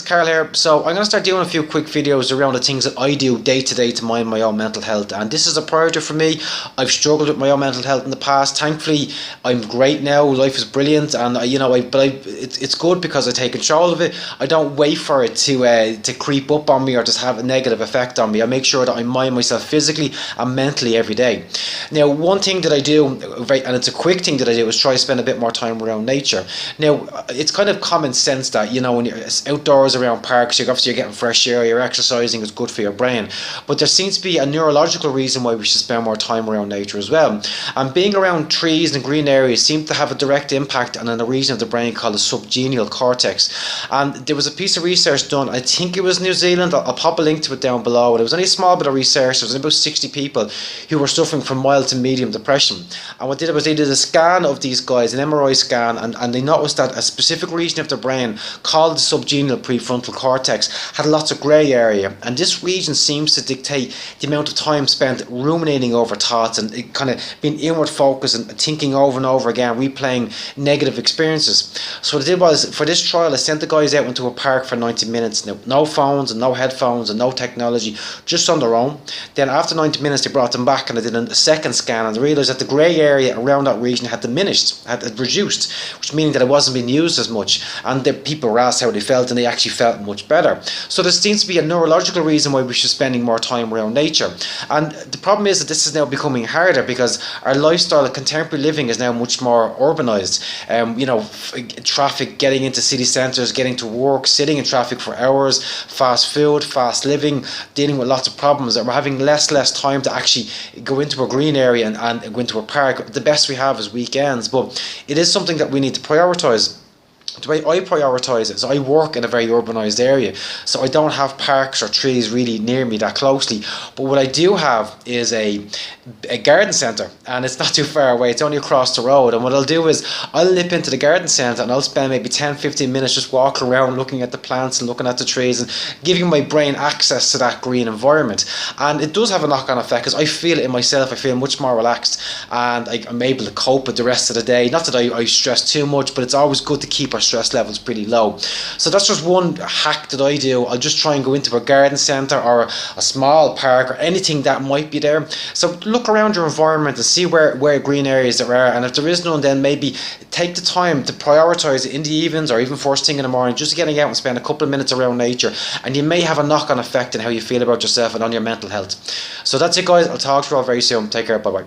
Carl here. So I'm going to start doing a few quick videos around the things that I do day to day to mind my own mental health, and this is a priority for me. I've struggled with my own mental health in the past. Thankfully, I'm great now. Life is brilliant, and it's good because I take control of it. I don't wait for it to creep up on me or just have a negative effect on me. I make sure that I mind myself physically and mentally every day. Now, one thing that I do, and it's a quick thing that I do, is try to spend a bit more time around nature. Now, it's kind of common sense that, when you're outdoors around parks, you're getting fresh air, you're exercising, it's good for your brain. But there seems to be a neurological reason why we should spend more time around nature as well. And being around trees and green areas seems to have a direct impact on a region of the brain called the subgenial cortex. And there was a piece of research done, I think it was New Zealand, I'll pop a link to it down below. It was only a small bit of research. There was about 60 people who were suffering from mild to medium depression. And what they did was they did a scan of these guys, an MRI scan, and they noticed that a specific region of the brain called the subgenial prefrontal cortex had lots of grey area, and this region seems to dictate the amount of time spent ruminating over thoughts and it kind of being inward focused and thinking over and over again, replaying negative experiences. So what I did was, for this trial, I sent the guys out into a park for 90 minutes. Now, no phones and no headphones and no technology, just on their own. Then after 90 minutes they brought them back and I did a second scan, and I realised that the grey area around that region had diminished, had reduced, which meaning that it wasn't being used as much, and the people were asked how they felt and they actually felt much better. So there seems to be a neurological reason why we should be spending more time around nature. And the problem is that this is now becoming harder because our lifestyle of contemporary living is now much more urbanised. Traffic, getting into city centres, getting to work, sitting in traffic for hours, fast food, fast living, dealing with lots of problems, and we're having less time to actually go into a green area and go into a park. The best we have is weekends, but it is something that we need to prioritise. The way I prioritise it is I work in a very urbanised area, so I don't have parks or trees really near me that closely. But what I do have is a garden centre, and it's not too far away, it's only across the road. And what I'll do is I'll nip into the garden centre and I'll spend maybe 10-15 minutes just walking around, looking at the plants and looking at the trees and giving my brain access to that green environment. And it does have a knock-on effect because I feel it in myself. I feel much more relaxed and I'm able to cope with the rest of the day. Not that I stress too much, but it's always good to keep our stress levels pretty low. So that's just one hack that I do. I'll just try and go into a garden centre or a small park or anything that might be there. So look around your environment and see where green areas there are, and if there is none, then maybe take the time to prioritise it in the evenings or even first thing in the morning, just getting out and spend a couple of minutes around nature, and you may have a knock-on effect in how you feel about yourself and on your mental health. So that's it, guys. I'll talk to you all very soon. Take care. Bye bye.